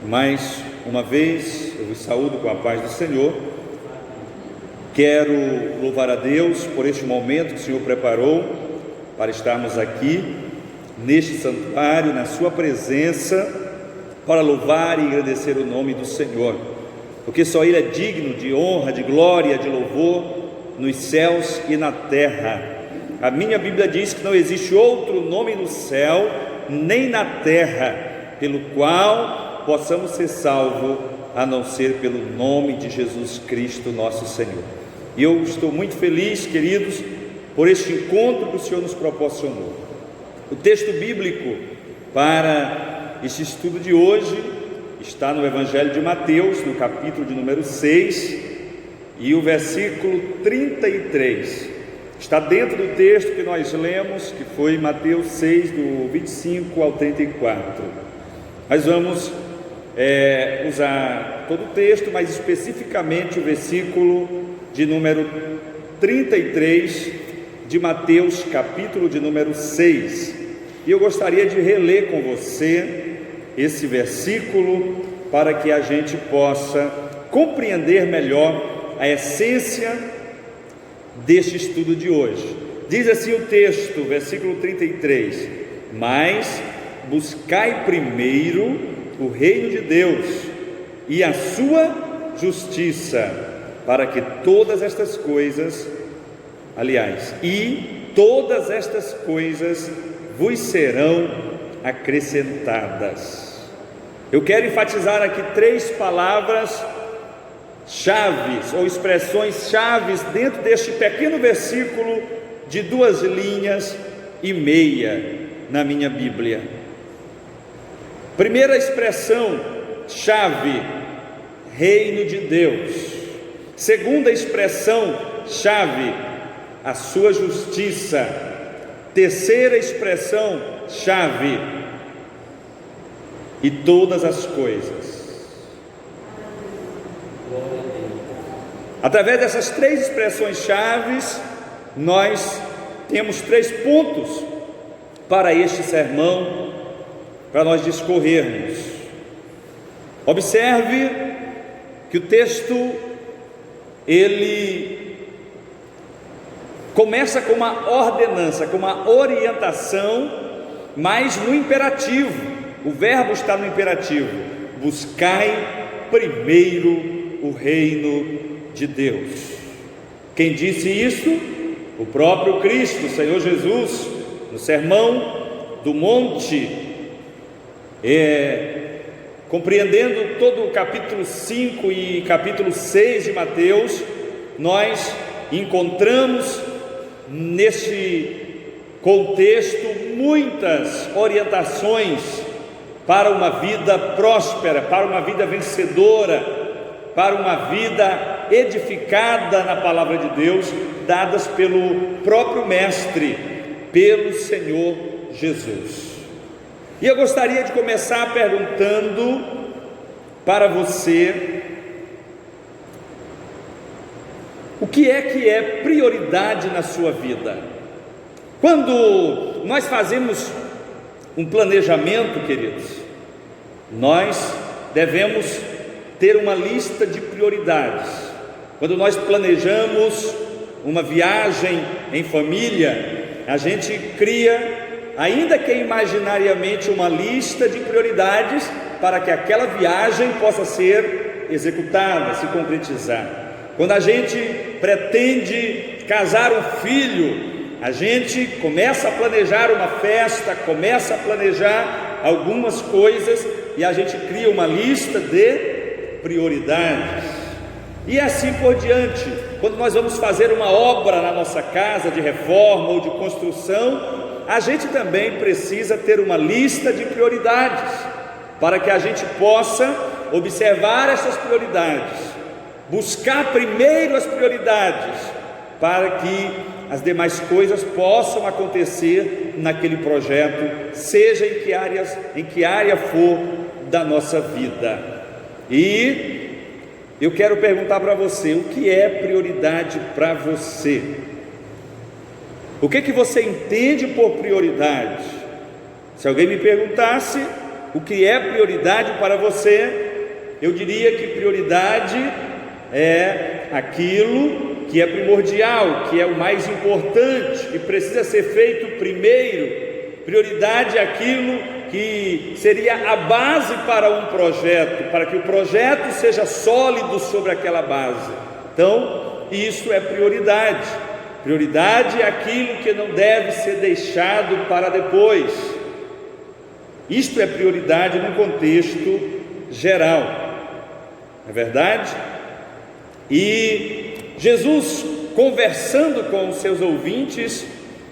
Mais uma vez eu vos saúdo com a paz do Senhor. Quero louvar a Deus por este momento que o Senhor preparou para estarmos aqui neste santuário, na sua presença, para louvar e agradecer o nome do Senhor, porque só Ele é digno de honra, de glória, de louvor nos céus e na terra. A minha Bíblia diz que não existe outro nome no céu nem na terra pelo qual possamos ser salvos, a não ser pelo nome de Jesus Cristo, nosso Senhor. E eu estou muito feliz, queridos, por este encontro que o Senhor nos proporcionou. O texto bíblico para este estudo de hoje está no Evangelho de Mateus, no capítulo de número 6, e o versículo 33. Está dentro do texto que nós lemos, que foi Mateus 6, do 25 ao 34. Nós vamos usar todo o texto, mas especificamente o versículo de número 33 de Mateus, capítulo de número 6. E eu gostaria de reler com você esse versículo para que a gente possa compreender melhor a essência deste estudo de hoje. Diz assim o texto, versículo 33: mas buscai primeiro o reino de Deus e a sua justiça, para que todas estas coisas, todas estas coisas vos serão acrescentadas. Eu quero enfatizar aqui 3 palavras chaves ou expressões chaves dentro deste pequeno versículo de 2 linhas e meia na minha Bíblia. Primeira expressão chave, reino de Deus. Segunda expressão chave, a sua justiça. Terceira expressão chave, e todas as coisas. Através dessas 3 expressões chaves, nós temos 3 pontos para este sermão, para nós discorrermos. Observe que o texto ele começa com uma ordenança, com uma orientação, mas no imperativo. O verbo está no imperativo: buscai primeiro o reino de Deus. Quem disse isso? O próprio Cristo, o Senhor Jesus, no Sermão do Monte. Compreendendo todo o capítulo 5 e capítulo 6 de Mateus, nós encontramos neste contexto muitas orientações para uma vida próspera, para uma vida vencedora, para uma vida edificada na palavra de Deus, dadas pelo próprio Mestre, pelo Senhor Jesus. E eu gostaria de começar perguntando para você: o que é prioridade na sua vida? Quando nós fazemos um planejamento, queridos, nós devemos ter uma lista de prioridades. Quando nós planejamos uma viagem em família, a gente cria, ainda que imaginariamente, uma lista de prioridades para que aquela viagem possa ser executada, se concretizar. Quando a gente pretende casar um filho, a gente começa a planejar uma festa, começa a planejar algumas coisas, e a gente cria uma lista de prioridades, e assim por diante. Quando nós vamos fazer uma obra na nossa casa, de reforma ou de construção, a gente também precisa ter uma lista de prioridades, para que a gente possa observar essas prioridades, buscar primeiro as prioridades, para que as demais coisas possam acontecer naquele projeto, seja em que área for da nossa vida. E eu quero perguntar para você: o que é prioridade para você? O que você entende por prioridade? Se alguém me perguntasse, O que é prioridade para você? Eu diria que prioridade é aquilo que é primordial, que é o mais importante, que precisa ser feito primeiro. Prioridade é aquilo que seria a base para um projeto, para que o projeto seja sólido sobre aquela base. Então, isso é prioridade. Prioridade é aquilo que não deve ser deixado para depois. Isto é prioridade no contexto geral, não é verdade? E Jesus, conversando com os seus ouvintes,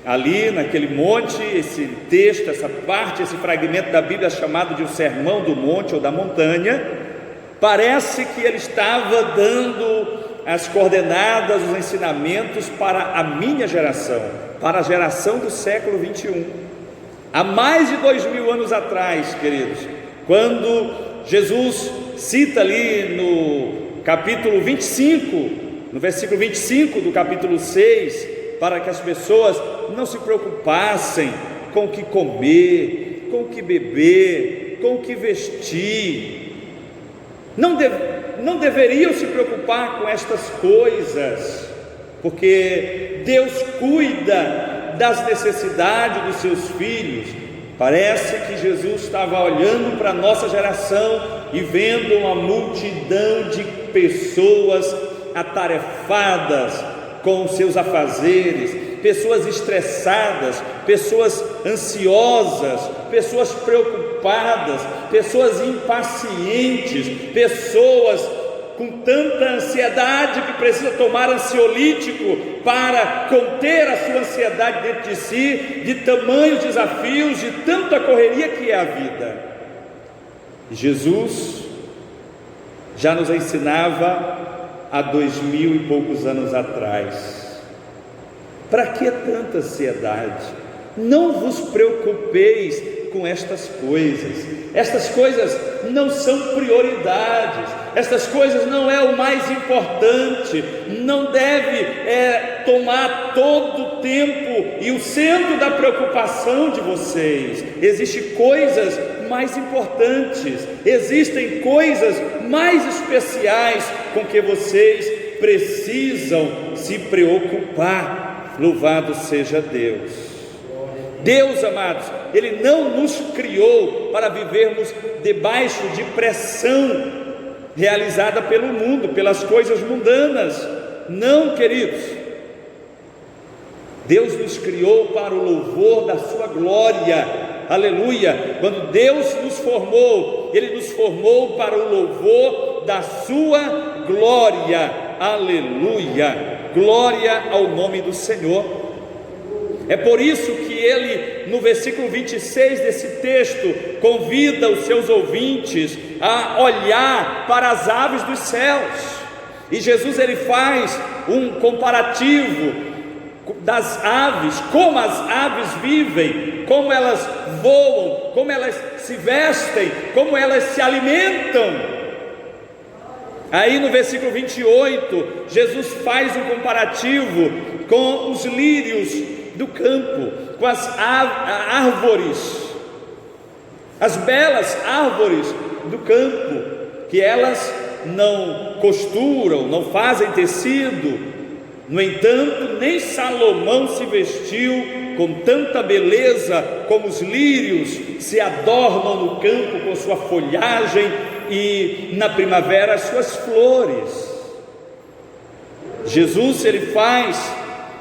ali naquele monte, esse texto, essa parte, esse fragmento da Bíblia chamado de o Sermão do Monte ou da Montanha, parece que ele estava dando as coordenadas, os ensinamentos para a minha geração, para a geração do século 21. Há mais de 2000 anos atrás, queridos, quando Jesus cita ali no capítulo 25, no versículo 25 do capítulo 6, para que as pessoas não se preocupassem com o que comer, com o que beber, com o que vestir, não deveriam se preocupar com estas coisas, porque Deus cuida das necessidades dos seus filhos. Parece que Jesus estava olhando para a nossa geração e vendo uma multidão de pessoas atarefadas com os seus afazeres, pessoas estressadas, pessoas ansiosas, pessoas preocupadas, pessoas impacientes, pessoas com tanta ansiedade que precisa tomar ansiolítico para conter a sua ansiedade dentro de si, de tamanhos desafios, de tanta correria que é a vida. E Jesus já nos ensinava há 2000 e poucos anos atrás: para que tanta ansiedade? Não vos preocupeis com estas coisas não são prioridades, estas coisas não é o mais importante, não deve tomar todo o tempo e o centro da preocupação de vocês. Existem coisas mais importantes, existem coisas mais especiais com que vocês precisam se preocupar. Louvado seja Deus. Deus, amados, Ele não nos criou para vivermos debaixo de pressão realizada pelo mundo, pelas coisas mundanas. Não, queridos. Deus nos criou para o louvor da sua glória. Aleluia. Quando Deus nos formou, Ele nos formou para o louvor da sua glória. Aleluia. Glória ao nome do Senhor. É por isso que ele, no versículo 26 desse texto, convida os seus ouvintes a olhar para as aves dos céus. E Jesus, ele faz um comparativo das aves, como as aves vivem, como elas voam, como elas se vestem, como elas se alimentam. Aí no versículo 28, Jesus faz um comparativo com os lírios do campo, com as árvores, as belas árvores do campo, que elas não costuram, não fazem tecido. No entanto, nem Salomão se vestiu com tanta beleza como os lírios se adornam no campo com sua folhagem e na primavera as suas flores. Jesus, ele faz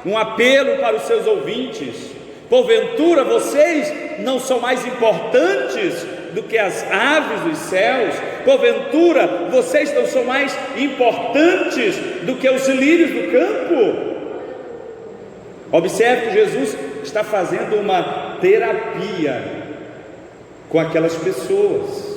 um apelo para os seus ouvintes: porventura vocês não são mais importantes do que as aves dos céus? Porventura vocês não são mais importantes do que os lírios do campo? Observe que Jesus está fazendo uma terapia com aquelas pessoas.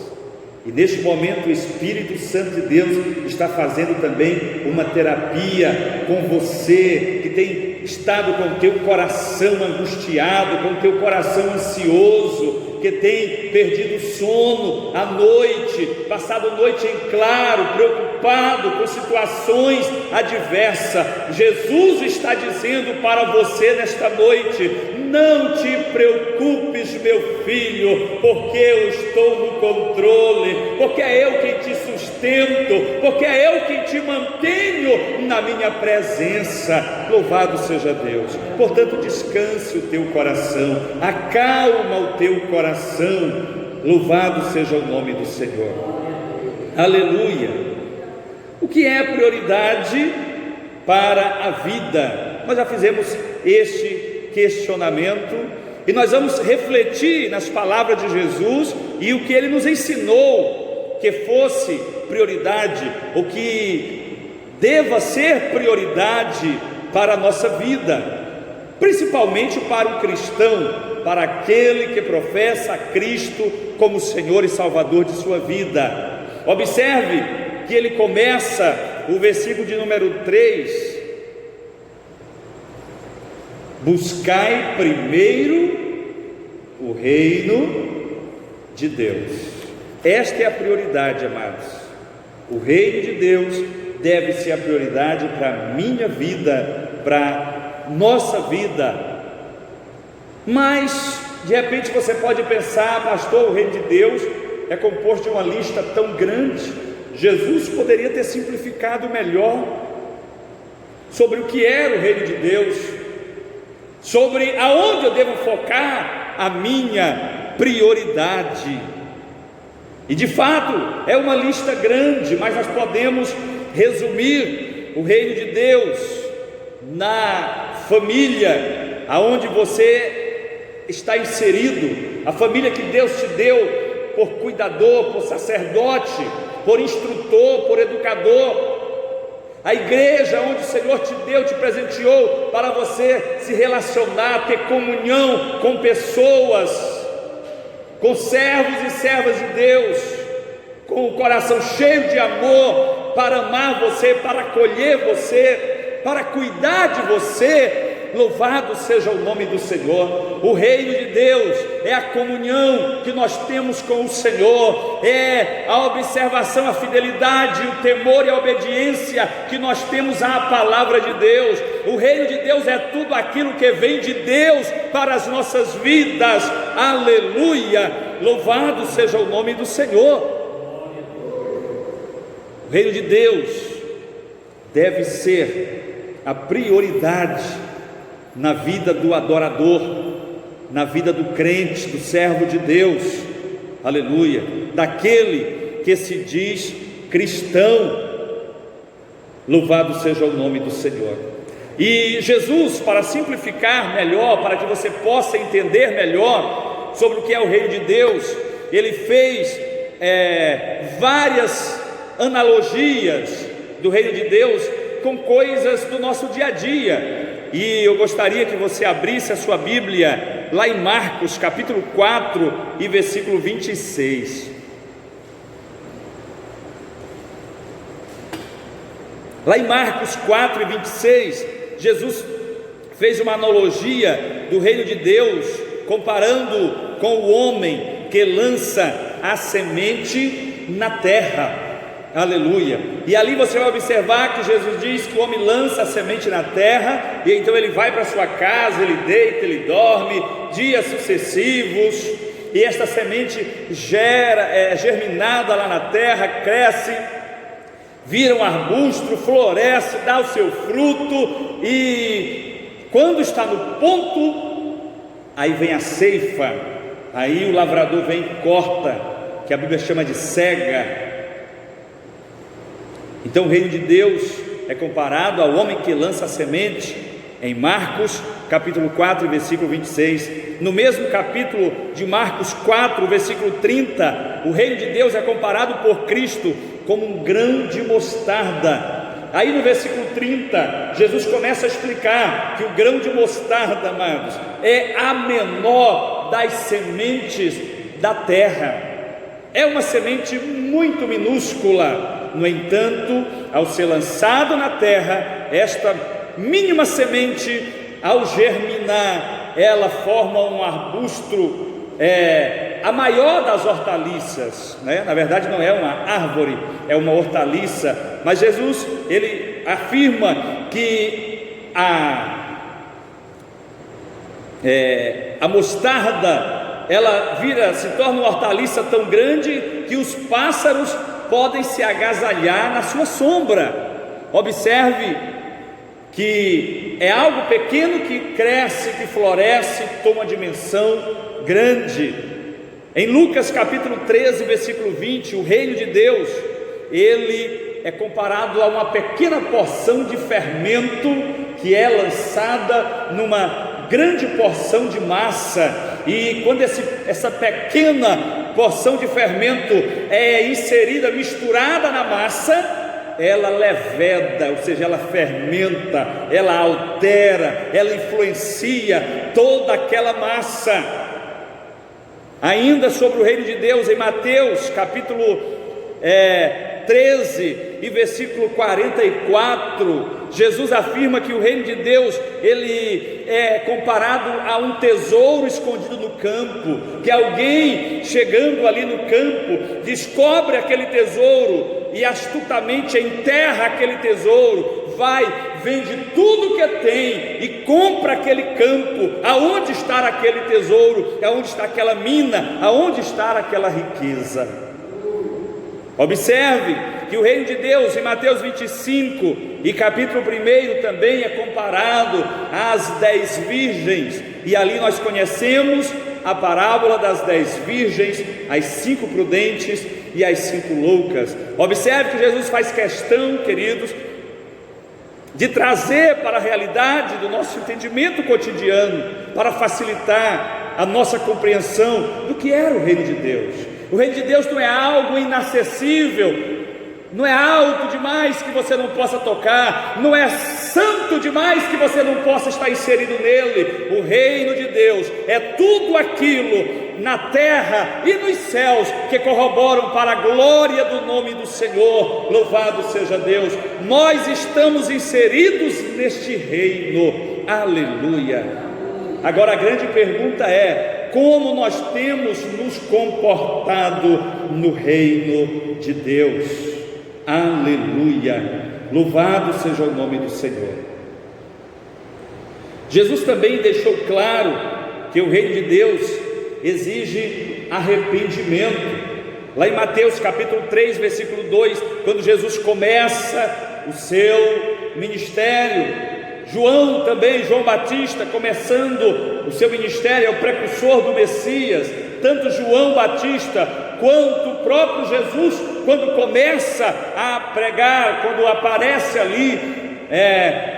E neste momento o Espírito Santo de Deus está fazendo também uma terapia com você, que tem estado com o teu coração angustiado, com o teu coração ansioso, que tem perdido sono à noite, passado a noite em claro, preocupado com situações adversas. Jesus está dizendo para você nesta noite: não te preocupes, meu filho, porque eu estou no controle, porque é eu quem te sustento, porque é eu quem te mantenho na minha presença. Louvado seja Deus. Portanto, descanse o teu coração, acalma o teu coração. Louvado seja o nome do Senhor. Aleluia. O que é prioridade para a vida? Nós já fizemos este questionamento e nós vamos refletir nas palavras de Jesus e o que ele nos ensinou que fosse prioridade, o que deva ser prioridade para a nossa vida, principalmente para o cristão, para aquele que professa a Cristo como Senhor e Salvador de sua vida. Observe que ele começa o versículo de número 3: buscai primeiro o reino de Deus. Esta é a prioridade, amados. O reino de Deus deve ser a prioridade para a minha vida, para a nossa vida. Mas de repente você pode pensar: pastor, o reino de Deus é composto de uma lista tão grande. Jesus poderia ter simplificado melhor sobre o que era o reino de Deus, sobre aonde eu devo focar a minha prioridade. E de fato é uma lista grande, mas nós podemos resumir o reino de Deus na família aonde você está inserido, a família que Deus te deu por cuidador, por sacerdote, por instrutor, por educador. A igreja onde o Senhor te deu, te presenteou para você se relacionar, ter comunhão com pessoas, com servos e servas de Deus, com o coração cheio de amor, para amar você, para acolher você, para cuidar de você. Louvado seja o nome do Senhor. O reino de Deus é a comunhão que nós temos com o Senhor, é a observação, a fidelidade, o temor e a obediência que nós temos à palavra de Deus. O reino de Deus é tudo aquilo que vem de Deus para as nossas vidas. Aleluia, louvado seja o nome do Senhor. O reino de Deus deve ser a prioridade na vida do adorador, na vida do crente, do servo de Deus, aleluia, daquele que se diz cristão. Louvado seja o nome do Senhor. E Jesus, para simplificar melhor, para que você possa entender melhor sobre o que é o reino de Deus, ele fez várias analogias do reino de Deus com coisas do nosso dia a dia. E eu gostaria que você abrisse a sua Bíblia lá em Marcos capítulo 4 e versículo 26. Lá em Marcos 4 e 26, Jesus fez uma analogia do reino de Deus, comparando com o homem que lança a semente na terra. Aleluia. E ali você vai observar que Jesus diz que o homem lança a semente na terra, e então ele vai para sua casa, ele deita, ele dorme, dias sucessivos, e esta semente germinada lá na terra, cresce, vira um arbusto, floresce, dá o seu fruto, e quando está no ponto, aí vem a ceifa, aí o lavrador vem e corta, que a Bíblia chama de cega. Então o reino de Deus é comparado ao homem que lança a semente em Marcos capítulo 4 versículo 26. No mesmo capítulo de Marcos 4 versículo 30, o reino de Deus é comparado por Cristo como um grão de mostarda. Aí no versículo 30, Jesus começa a explicar que o grão de mostarda, amados, é a menor das sementes da terra. É uma semente muito minúscula. No entanto, ao ser lançado na terra, esta mínima semente, ao germinar, ela forma um arbusto, a maior das hortaliças, né? Na verdade não é uma árvore, é uma hortaliça, mas Jesus, ele afirma que a mostarda, ela se torna uma hortaliça tão grande que os pássaros podem se agasalhar na sua sombra. Observe que é algo pequeno que cresce, que floresce, toma dimensão grande. Em Lucas capítulo 13, versículo 20, o reino de Deus, ele é comparado a uma pequena porção de fermento que é lançada numa grande porção de massa, e quando essa pequena porção de fermento é inserida, misturada na massa, ela leveda, ou seja, ela fermenta, ela altera, ela influencia toda aquela massa. Ainda sobre o reino de Deus, em Mateus capítulo 13 e versículo 44, Jesus afirma que o reino de Deus, ele é comparado a um tesouro escondido no campo, que alguém chegando ali no campo, descobre aquele tesouro e astutamente enterra aquele tesouro, vende tudo que tem e compra aquele campo. Aonde está aquele tesouro? Aonde está aquela mina? Aonde está aquela riqueza? Observe que o reino de Deus, em Mateus 25 e capítulo 1 também é comparado às 10 virgens, e ali nós conhecemos a parábola das 10 virgens, as 5 prudentes e as 5 loucas. Observe que Jesus faz questão, queridos, de trazer para a realidade do nosso entendimento cotidiano, para facilitar a nossa compreensão do que era o reino de Deus. O reino de Deus não é algo inacessível, não é alto demais que você não possa tocar, não é santo demais que você não possa estar inserido nele. O reino de Deus é tudo aquilo na terra e nos céus que corroboram para a glória do nome do Senhor. Louvado seja Deus. Nós estamos inseridos neste reino, aleluia. Agora a grande pergunta é: como nós temos nos comportado no reino de Deus? Aleluia, louvado seja o nome do Senhor. Jesus também deixou claro que o reino de Deus exige arrependimento. Lá em Mateus capítulo 3, versículo 2, quando Jesus começa o seu ministério, João Batista, começando o seu ministério, é o precursor do Messias. Tanto João Batista quanto o próprio Jesus, quando começa a pregar, quando aparece ali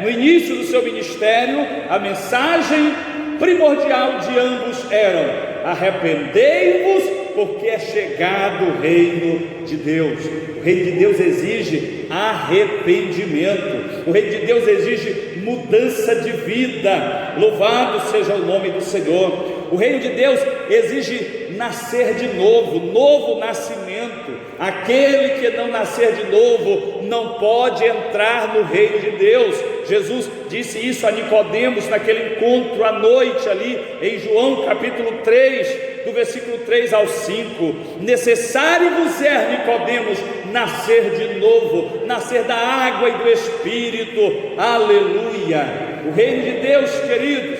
no início do seu ministério, a mensagem primordial de ambos era: arrependei-vos, porque é chegado o reino de Deus. O reino de Deus exige arrependimento, o reino de Deus exige mudança de vida. Louvado seja o nome do Senhor. O reino de Deus exige nascer de novo, novo nascimento. Aquele que não nascer de novo não pode entrar no reino de Deus. Jesus disse isso a Nicodemos naquele encontro à noite ali em João capítulo 3, do versículo 3 ao 5. Necessário vos é, Nicodemos, nascer de novo, nascer da água e do Espírito. Aleluia. O reino de Deus, queridos,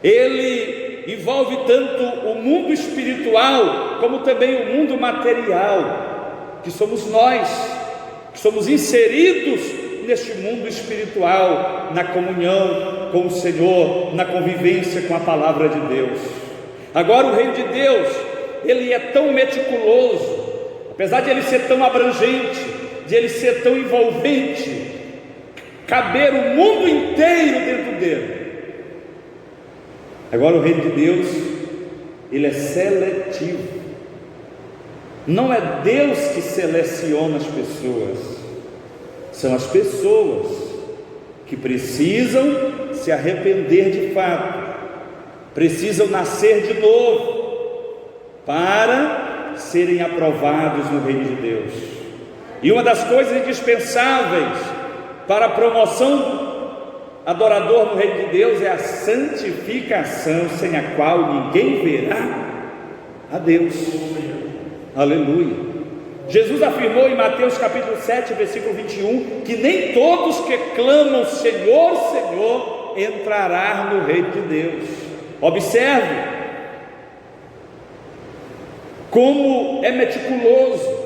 ele envolve tanto o mundo espiritual como também o mundo material, que somos nós, que somos inseridos neste mundo espiritual, na comunhão com o Senhor, na convivência com a palavra de Deus. Agora o reino de Deus, ele é tão meticuloso, apesar de ele ser tão abrangente, de ele ser tão envolvente, caber o mundo inteiro dentro dele. Agora o reino de Deus, ele é seletivo. Não é Deus que seleciona as pessoas, são as pessoas que precisam se arrepender de fato, precisam nascer de novo para serem aprovados no reino de Deus. E uma das coisas indispensáveis para a promoção do adorador no reino de Deus é a santificação, sem a qual ninguém verá a Deus. Aleluia. Jesus afirmou em Mateus capítulo 7, versículo 21, que nem todos que clamam Senhor, Senhor, entrará no reino de Deus. Observe como é meticuloso,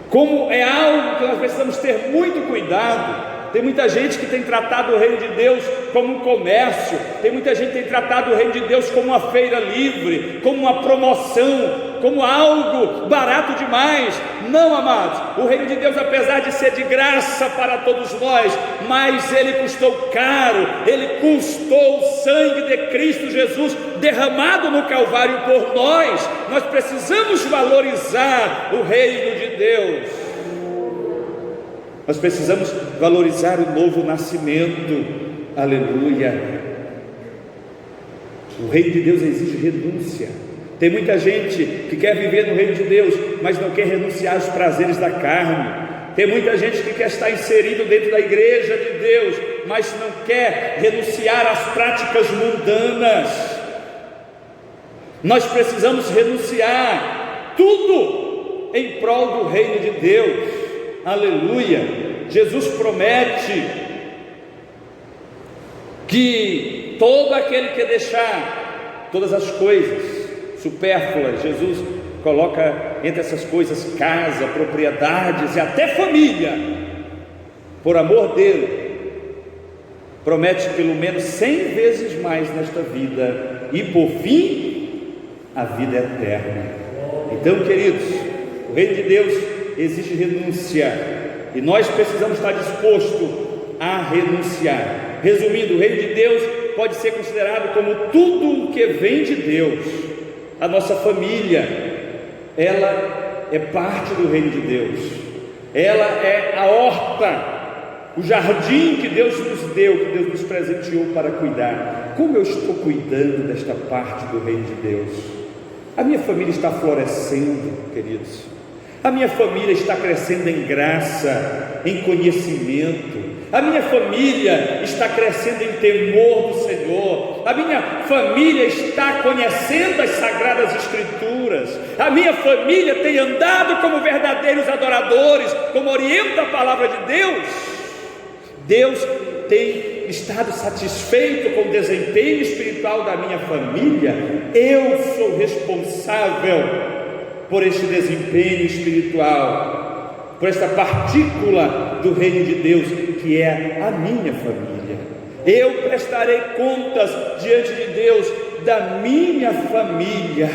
como é algo que nós precisamos ter muito cuidado. Tem muita gente que tem tratado o reino de Deus como um comércio, tem muita gente que tem tratado o reino de Deus como uma feira livre, como uma promoção, como algo barato demais. Não, amados, o reino de Deus, apesar de ser de graça para todos nós, mas ele custou caro, ele custou o sangue de Cristo Jesus derramado no Calvário por nós. Nós precisamos valorizar o reino de Deus. Nós precisamos valorizar o novo nascimento, aleluia. O reino de Deus exige renúncia. Tem muita gente que quer viver no reino de Deus, mas não quer renunciar aos prazeres da carne. Tem muita gente que quer estar inserido dentro da igreja de Deus, mas não quer renunciar às práticas mundanas. Nós precisamos renunciar tudo em prol do reino de Deus. Aleluia. Jesus promete que todo aquele que deixar todas as coisas supérfluas, Jesus coloca entre essas coisas casa, propriedades e até família, por amor dele, promete pelo menos 100 vezes mais nesta vida e por fim a vida eterna. Então, queridos, o reino de Deus exige renúncia, e nós precisamos estar dispostos a renunciar. Resumindo, o reino de Deus pode ser considerado como tudo o que vem de Deus. A nossa família, ela é parte do reino de Deus, ela é a horta, o jardim que Deus nos deu, que Deus nos presenteou para cuidar. Como eu estou cuidando desta parte do reino de Deus? A minha família está florescendo, queridos. A minha família está crescendo em graça, em conhecimento. A minha família está crescendo em temor do Senhor. A minha família está conhecendo as Sagradas Escrituras. A minha família tem andado como verdadeiros adoradores, como orienta a palavra de Deus. Deus tem estado satisfeito com o desempenho espiritual da minha família. Eu sou responsável por este desempenho espiritual, por esta partícula do reino de Deus, que é a minha família. Eu prestarei contas diante de Deus da minha família,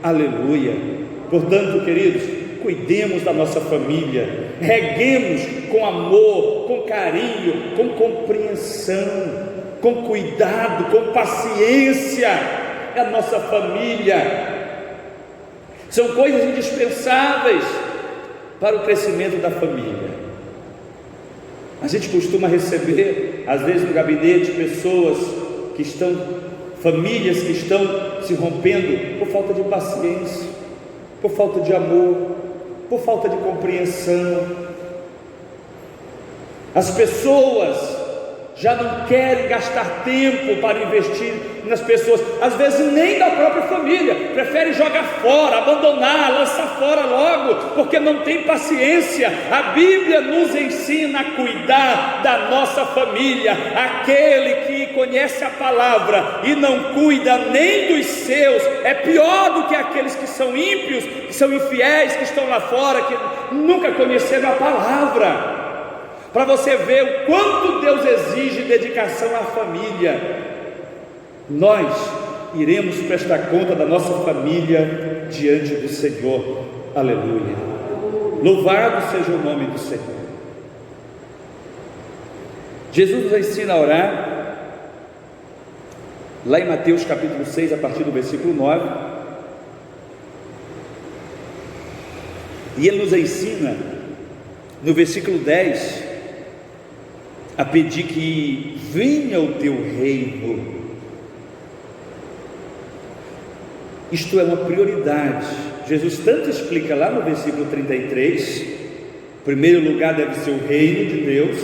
aleluia. Portanto, queridos, cuidemos da nossa família, reguemos com amor, com carinho, com compreensão, com cuidado, com paciência a nossa família. São coisas indispensáveis para o crescimento da família. A gente costuma receber, às vezes no gabinete, pessoas que estão, famílias que estão se rompendo por falta de paciência, por falta de amor, por falta de compreensão. As pessoas já não querem gastar tempo para investir nas pessoas, às vezes nem da própria família, prefere jogar fora, abandonar, lançar fora logo, porque não tem paciência. A Bíblia nos ensina a cuidar da nossa família. Aquele que conhece a palavra e não cuida nem dos seus, é pior do que aqueles que são ímpios, que são infiéis, que estão lá fora, que nunca conheceram a palavra. Para você ver o quanto Deus exige dedicação à família. Nós iremos prestar conta da nossa família diante do Senhor, aleluia. Louvado seja o nome do Senhor. Jesus nos ensina a orar, lá em Mateus capítulo 6, a partir do versículo 9, e Ele nos ensina, no versículo 10, a pedir que venha o teu reino. Isto é uma prioridade. Jesus tanto explica lá no versículo 33, em primeiro lugar deve ser o reino de Deus,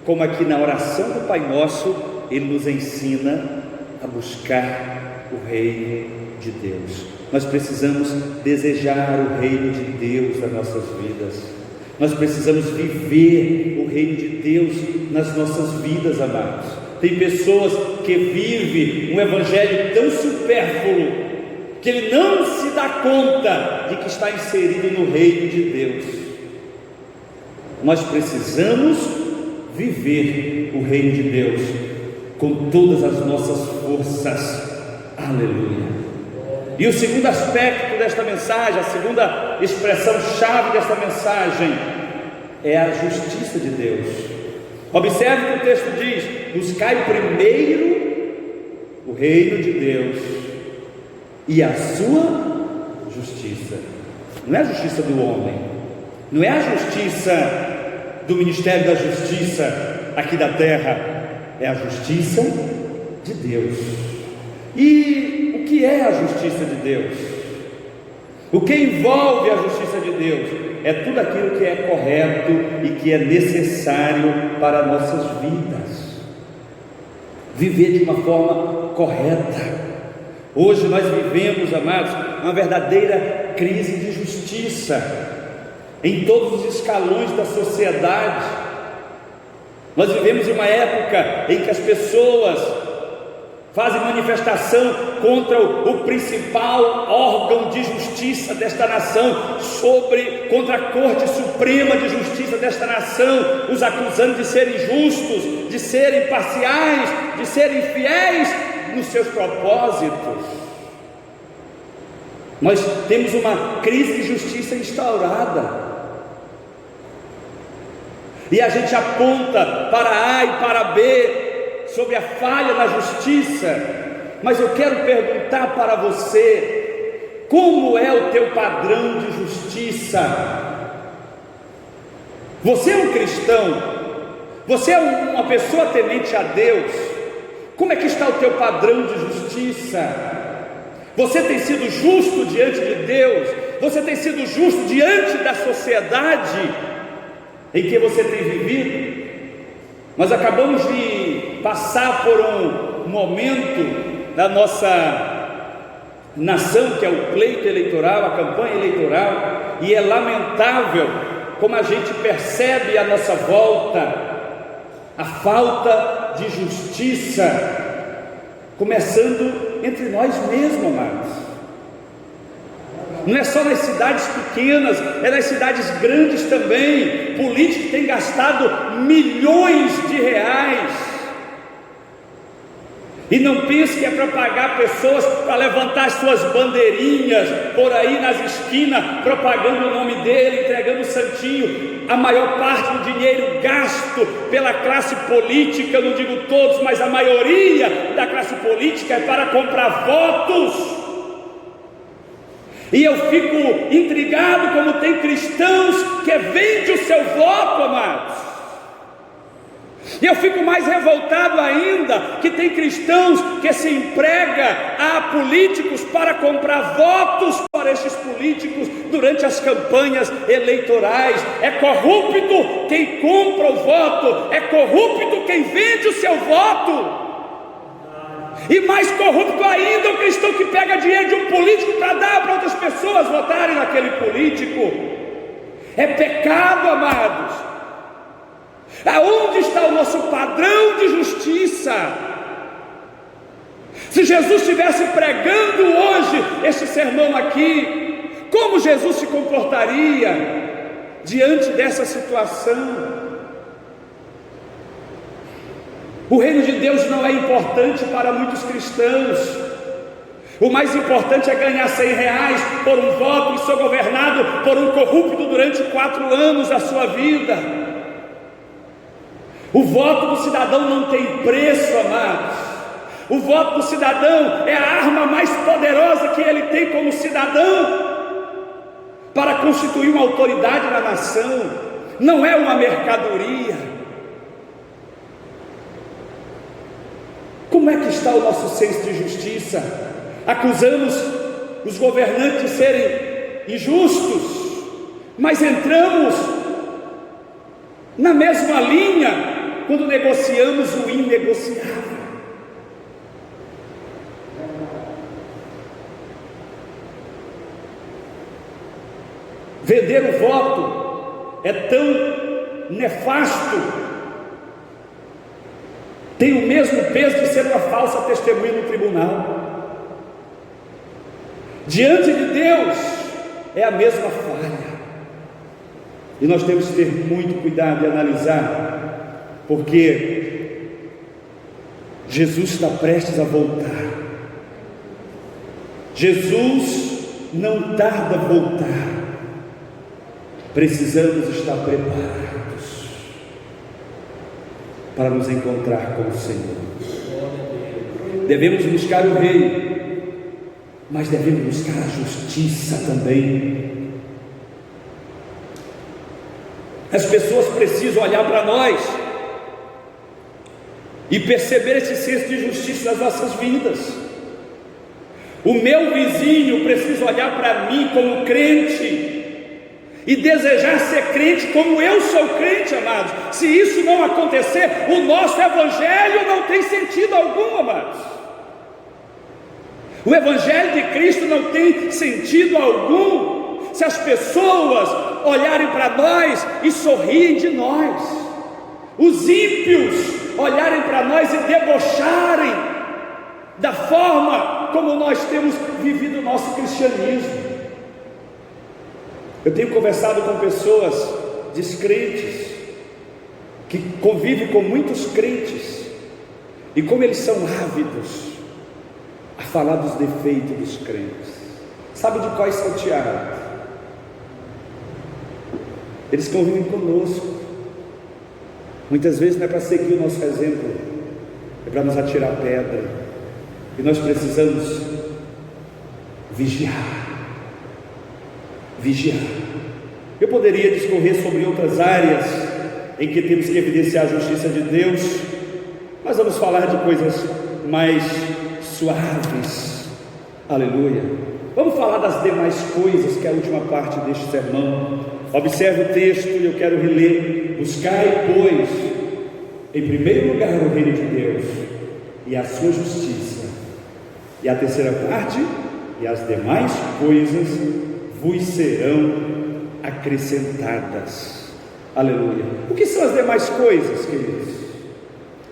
como aqui na oração do Pai Nosso, Ele nos ensina a buscar o reino de Deus. Nós precisamos desejar o reino de Deus nas nossas vidas. Nós precisamos viver o reino de Deus nas nossas vidas, amados. Tem pessoas que vivem um evangelho tão supérfluo que ele não se dá conta de que está inserido no reino de Deus. Nós precisamos viver o reino de Deus com todas as nossas forças. Aleluia. E o segundo aspecto desta mensagem, a segunda expressão-chave desta mensagem, é a justiça de Deus. Observe que o texto diz: buscai primeiro o reino de Deus e a sua justiça. Não é a justiça do homem, não é a justiça do Ministério da Justiça aqui da terra, é a justiça de Deus. E o que é a justiça de Deus? O que envolve a justiça de Deus? É tudo aquilo que é correto e que é necessário para nossas vidas. Viver de uma forma correta. Hoje nós vivemos, amados, uma verdadeira crise de justiça em todos os escalões da sociedade. Nós vivemos uma época em que as pessoas fazem manifestação contra o principal órgão de justiça desta nação, contra a Corte Suprema de Justiça desta nação, os acusando de serem injustos, de serem parciais, de serem fiéis nos seus propósitos. Nós temos uma crise de justiça instaurada, e a gente aponta para A e para B sobre a falha na justiça, mas eu quero perguntar para você: como é o teu padrão de justiça? Você é um cristão? Você é uma pessoa temente a Deus? Como é que está o teu padrão de justiça? Você tem sido justo diante de Deus? Você tem sido justo diante da sociedade em que você tem vivido? Nós acabamos de passar por um momento da nossa nação, que é o pleito eleitoral, a campanha eleitoral, e é lamentável como a gente percebe à nossa volta a falta de justiça, começando entre nós mesmos, amados. Não é só nas cidades pequenas, é nas cidades grandes também. Político tem gastado milhões de reais, e não pense que é para pagar pessoas para levantar as suas bandeirinhas por aí nas esquinas, propagando o nome dele, entregando o santinho. A maior parte do dinheiro gasto pela classe política, não digo todos, mas a maioria da classe política é para comprar votos. E eu fico intrigado como tem cristãos que vendem o seu voto, amados. E eu fico mais revoltado ainda que tem cristãos que se emprega a políticos para comprar votos para estes políticos durante as campanhas eleitorais. É corrupto quem compra o voto, é corrupto quem vende o seu voto. E mais corrupto ainda o cristão que pega dinheiro de um político para dar para outras pessoas votarem naquele político. É pecado, amados. Aonde está o nosso padrão de justiça? Se Jesus estivesse pregando hoje este sermão aqui, como Jesus se comportaria diante dessa situação? O reino de Deus não é importante para muitos cristãos. O mais importante é ganhar 100 reais por um voto e ser governado por um corrupto durante 4 anos da sua vida. O voto do cidadão não tem preço, amados. O voto do cidadão é a arma mais poderosa que ele tem como cidadão para constituir uma autoridade na nação. Não é uma mercadoria. Como é que está o nosso senso de justiça? Acusamos os governantes de serem injustos, mas entramos na mesma linha quando negociamos o inegociável. Vender o voto é tão nefasto tem o mesmo peso de ser uma falsa testemunha no tribunal. Diante de Deus é a mesma falha. E nós temos que ter muito cuidado e analisar, porque Jesus está prestes a voltar. Jesus não tarda a voltar. Precisamos estar preparados para nos encontrar com o Senhor. Devemos buscar o Rei, mas devemos buscar a justiça também. As pessoas precisam olhar para nós e perceber esse senso de justiça nas nossas vidas. O meu vizinho precisa olhar para mim como crente e desejar ser crente como eu sou crente, amados. Se isso não acontecer, o nosso evangelho não tem sentido algum, amados. O evangelho de Cristo não tem sentido algum se as pessoas olharem para nós e sorriem de nós, os ímpios olharem para nós e debocharem da forma como nós temos vivido o nosso cristianismo. Eu tenho conversado com pessoas descrentes, que convivem com muitos crentes, e como eles são ávidos a falar dos defeitos dos crentes. Sabe de qual salteado? Eles convivem conosco. Muitas vezes não é para seguir o nosso exemplo, é para nos atirar pedra. E nós precisamos vigiar. Eu poderia discorrer sobre outras áreas em que temos que evidenciar a justiça de Deus, mas vamos falar de coisas mais suaves. Aleluia. Vamos falar das demais coisas, que é a última parte deste sermão. Observe o texto e eu quero reler. Buscai, pois, em primeiro lugar o reino de Deus e a sua justiça, e a terceira parte, e as demais coisas vos serão acrescentadas. Aleluia. O que são as demais coisas, queridos?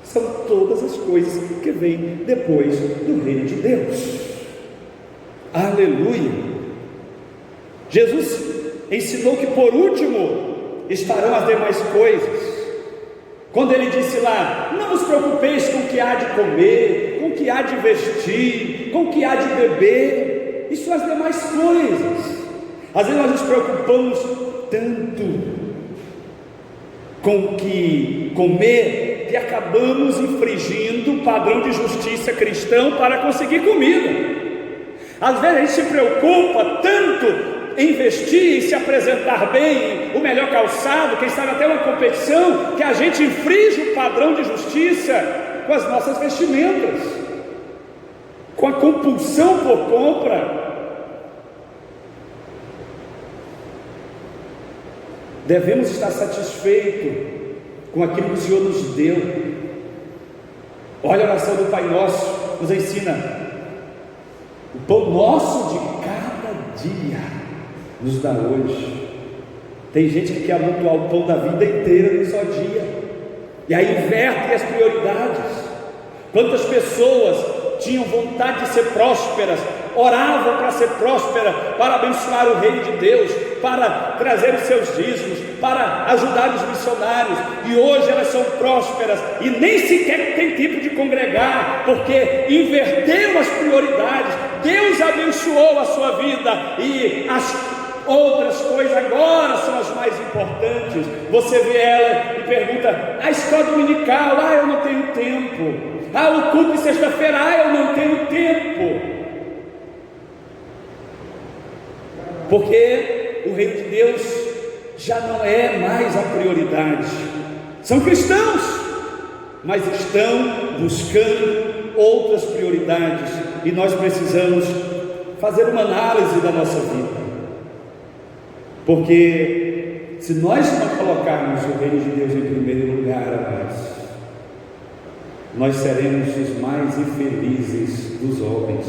São todas as coisas que vêm depois do reino de Deus. Aleluia. Jesus ensinou que por último estarão as demais coisas. Quando ele disse lá: não vos preocupeis com o que há de comer, com o que há de vestir, com o que há de beber. Isso são as demais coisas. Às vezes nós nos preocupamos tanto com o que comer, que acabamos infringindo o padrão de justiça cristão para conseguir comida. Às vezes a gente se preocupa tanto em vestir e se apresentar bem, o melhor calçado, quem sabe até uma competição, que a gente infringe o padrão de justiça com as nossas vestimentas, com a compulsão por compra. Devemos estar satisfeitos com aquilo que o Senhor nos deu. Olha a oração do Pai Nosso, nos ensina: o pão nosso de cada dia nos dá hoje. Tem gente que quer amontoar o pão da vida inteira num só dia, e aí inverte as prioridades. Quantas pessoas tinham vontade de ser prósperas, oravam para ser próspera, para abençoar o reino de Deus, para trazer os seus dízimos, para ajudar os missionários, e hoje elas são prósperas e nem sequer tem tempo de congregar, porque inverteram as prioridades. Deus abençoou a sua vida e as outras coisas agora são as mais importantes. Você vê ela e pergunta: a escola dominical, eu não tenho tempo. O culto de sexta-feira, eu não tenho tempo. Porque o reino de Deus já não é mais a prioridade. São cristãos, mas estão buscando outras prioridades, e nós precisamos fazer uma análise da nossa vida, porque se nós não colocarmos o reino de Deus em primeiro lugar, nós seremos os mais infelizes dos homens.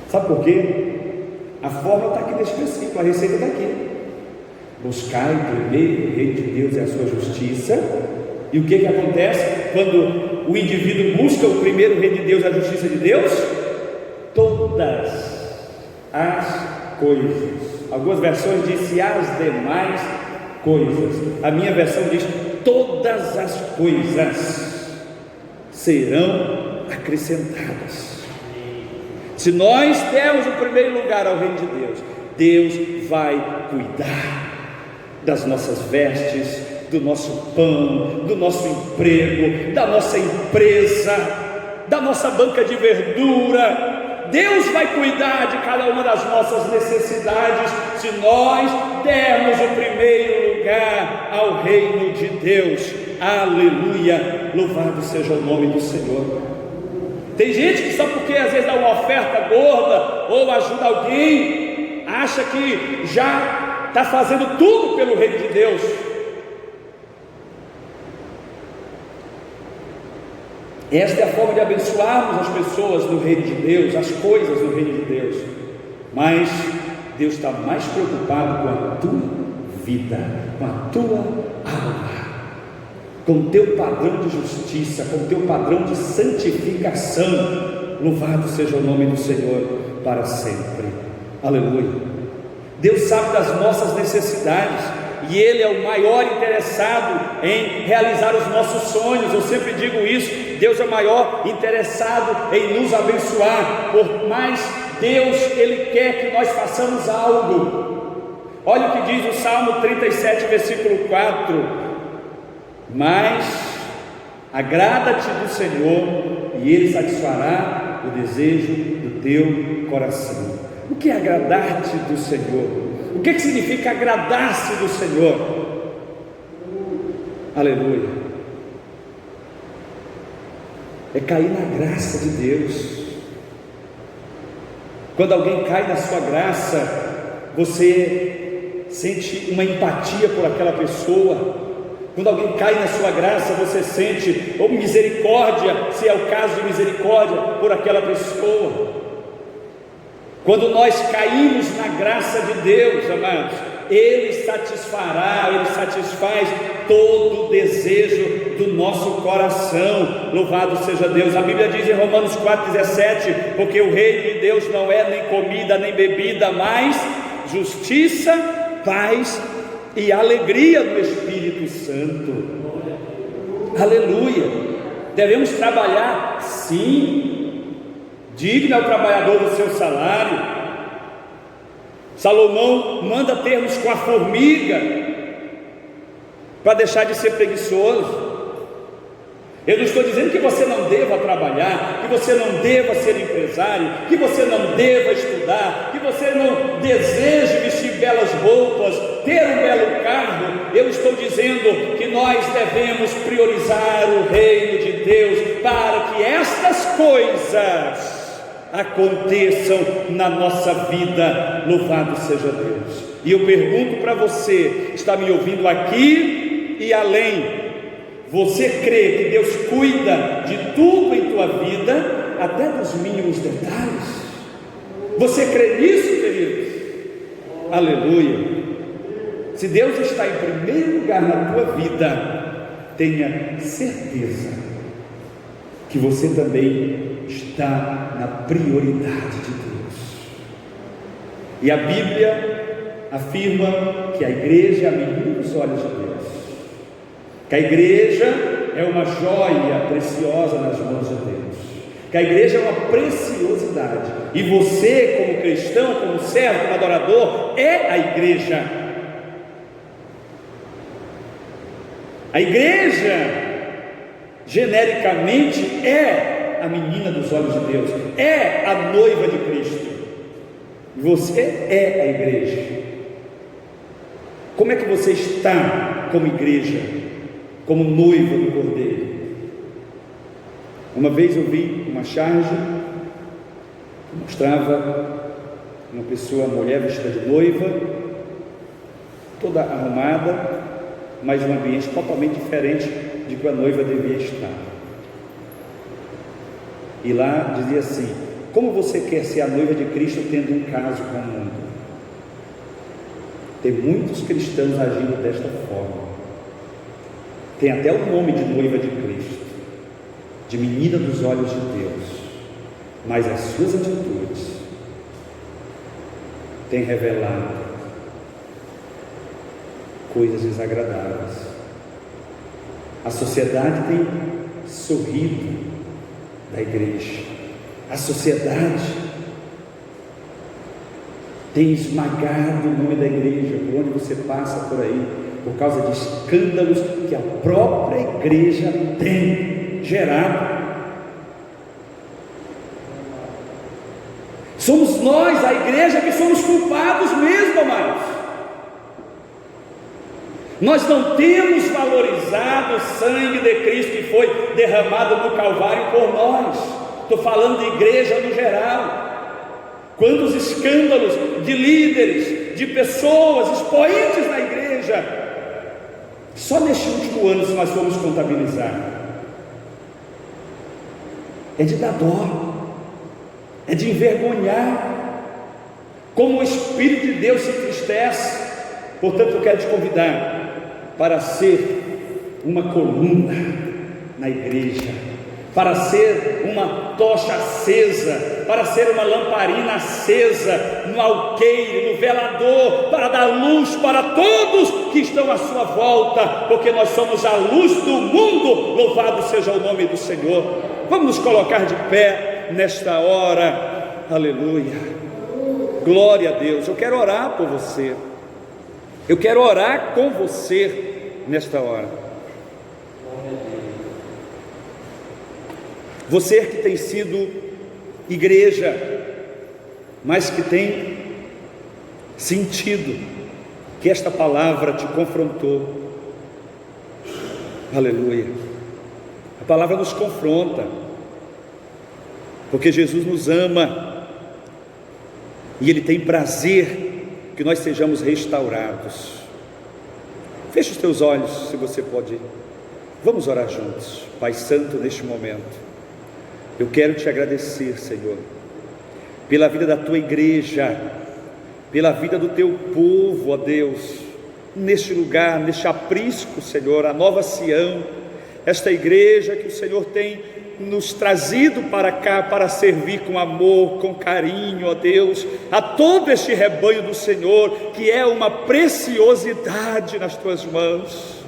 Sabe por quê? A fórmula está aqui nesse versículo, a receita está aqui. Buscai primeiro o reino de Deus e a sua justiça, E o que acontece quando o indivíduo busca o primeiro reino de Deus, a justiça de Deus? Todas as coisas. Algumas versões dizem as demais coisas. A minha versão diz: todas as coisas serão acrescentadas. Se nós dermos o primeiro lugar ao reino de Deus, Deus vai cuidar das nossas vestes, do nosso pão, do nosso emprego, da nossa empresa, da nossa banca de verdura. Deus vai cuidar de cada uma das nossas necessidades, se nós dermos o primeiro lugar ao reino de Deus. Aleluia, louvado seja o nome do Senhor. Tem gente que só porque às vezes dá uma oferta gorda ou ajuda alguém, acha que já está fazendo tudo pelo reino de Deus. Esta é a forma de abençoarmos as pessoas no reino de Deus, as coisas no reino de Deus. Mas Deus está mais preocupado com a tua vida, com a tua alma, com o teu padrão de justiça, com o teu padrão de santificação. Louvado seja o nome do Senhor para sempre. Aleluia. Deus sabe das nossas necessidades e Ele é o maior interessado em realizar os nossos sonhos. Eu sempre digo isso: Deus é o maior interessado em nos abençoar. Por mais Deus, Ele quer que nós façamos algo. Olha o que diz o Salmo 37, versículo 4: mas agrada-te do Senhor e Ele satisfará o desejo do teu coração. O que é agradar-te do Senhor? O que significa agradar-se do Senhor? Aleluia. É cair na graça de Deus. Quando alguém cai na sua graça, você sente uma empatia por aquela pessoa. Quando alguém cai na sua graça, você sente misericórdia, se é o caso de misericórdia, por aquela pessoa. Quando nós caímos na graça de Deus, amados, Ele satisfará, Ele satisfaz todo o desejo do nosso coração. Louvado seja Deus. A Bíblia diz em Romanos 4,17: porque o reino de Deus não é nem comida nem bebida, mas justiça, paz e alegria no Espírito Santo. Aleluia. Devemos trabalhar, sim. Digno é o trabalhador do seu salário. Salomão manda termos com a formiga para deixar de ser preguiçoso. Eu não estou dizendo que você não deva trabalhar, que você não deva ser empresário, que você não deva estudar, que você não deseje vestir belas roupas, ter um belo carro. Eu estou dizendo que nós devemos priorizar o reino de Deus para que estas coisas aconteçam na nossa vida. Louvado seja Deus. E eu pergunto para você, está me ouvindo aqui e além, você crê que Deus cuida de tudo em tua vida, até dos mínimos detalhes? Você crê nisso, queridos? Aleluia. Se Deus está em primeiro lugar na tua vida, tenha certeza que você também está na prioridade de Deus. E a Bíblia afirma que a igreja é a menina dos olhos de Deus, que a igreja é uma joia preciosa nas mãos de Deus, que a igreja é uma preciosidade, e você como cristão, como servo, como adorador, é a igreja. A igreja genericamente é a menina dos olhos de Deus, é a noiva de Cristo. Você é a igreja. Como é que você está como igreja, como noiva do Cordeiro? Uma vez eu vi uma charge que mostrava uma pessoa, uma mulher vestida de noiva, toda arrumada, mas um ambiente totalmente diferente de que a noiva devia estar. E lá dizia assim: como você quer ser a noiva de Cristo tendo um caso com o mundo? Tem muitos cristãos agindo desta forma. tem até o nome de noiva de Cristo, de menina dos olhos de Deus, mas as suas atitudes têm revelado coisas desagradáveis. A sociedade tem sorrido da igreja, a sociedade tem esmagado o nome da igreja por onde você passa por aí, por causa de escândalos que a própria igreja tem gerado. Somos nós, a igreja, que somos culpados mesmo, amados. Nós não temos valorizado o sangue de Cristo que foi derramado no Calvário por nós. Estou falando de igreja no geral. Quantos escândalos de líderes, de pessoas, expoentes da igreja, só neste último ano, se nós formos contabilizar, é de dar dó, é de envergonhar, como o Espírito de Deus se entristece. Portanto, eu quero te convidar para ser uma coluna na igreja, para ser uma tocha acesa, para ser uma lamparina acesa no alqueire, no velador, para dar luz para todos que estão à sua volta, porque nós somos a luz do mundo. Louvado seja o nome do Senhor. Vamos nos colocar de pé nesta hora. Aleluia, glória a Deus. Eu quero orar por você, eu quero orar com você nesta hora. Você que tem sido igreja, mas que tem sentido que esta palavra te confrontou. Aleluia. A palavra nos confronta, porque Jesus nos ama e Ele tem prazer que nós sejamos restaurados. Feche os teus olhos, se você pode. Vamos orar juntos. Pai Santo, neste momento eu quero te agradecer, Senhor, pela vida da tua igreja, pela vida do teu povo, ó Deus, neste lugar, neste aprisco, Senhor, a Nova Sião, esta igreja que o Senhor tem nos trazido para cá, para servir com amor, com carinho, ó Deus, a todo este rebanho do Senhor, que é uma preciosidade nas tuas mãos.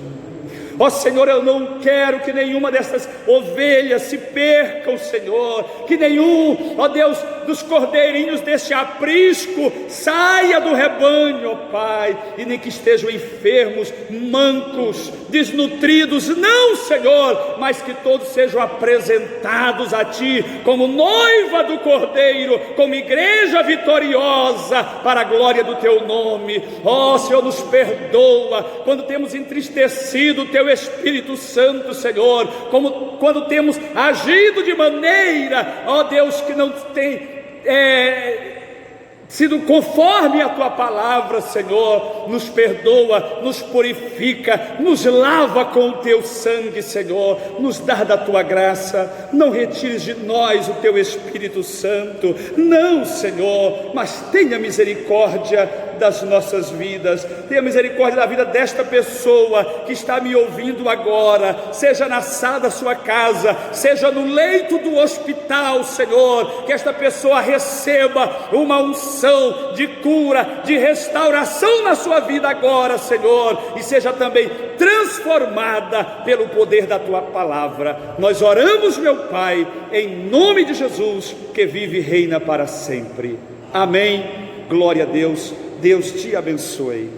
Ó Senhor, eu não quero que nenhuma dessas ovelhas se percam, Senhor, que nenhum, ó Deus, dos cordeirinhos deste aprisco saia do rebanho, ó Pai, e nem que estejam enfermos, mancos, desnutridos, não, Senhor, mas que todos sejam apresentados a Ti como noiva do Cordeiro, como igreja vitoriosa para a glória do Teu nome. Ó Senhor, nos perdoa quando temos entristecido o Teu Espírito Santo, Senhor, como quando temos agido de maneira, ó Deus, que não tem sido conforme a tua palavra, Senhor. Nos perdoa, nos purifica, nos lava com o teu sangue, Senhor, nos dá da tua graça. Não retires de nós o teu Espírito Santo, não, Senhor, mas tenha misericórdia das nossas vidas, tenha misericórdia da vida desta pessoa que está me ouvindo agora, seja na sala da sua casa, seja no leito do hospital, Senhor, que esta pessoa receba uma unção de cura, de restauração na sua vida agora, Senhor, e seja também transformada pelo poder da tua palavra. Nós oramos, meu Pai, em nome de Jesus, que vive e reina para sempre. Amém. Glória a Deus. Deus te abençoe.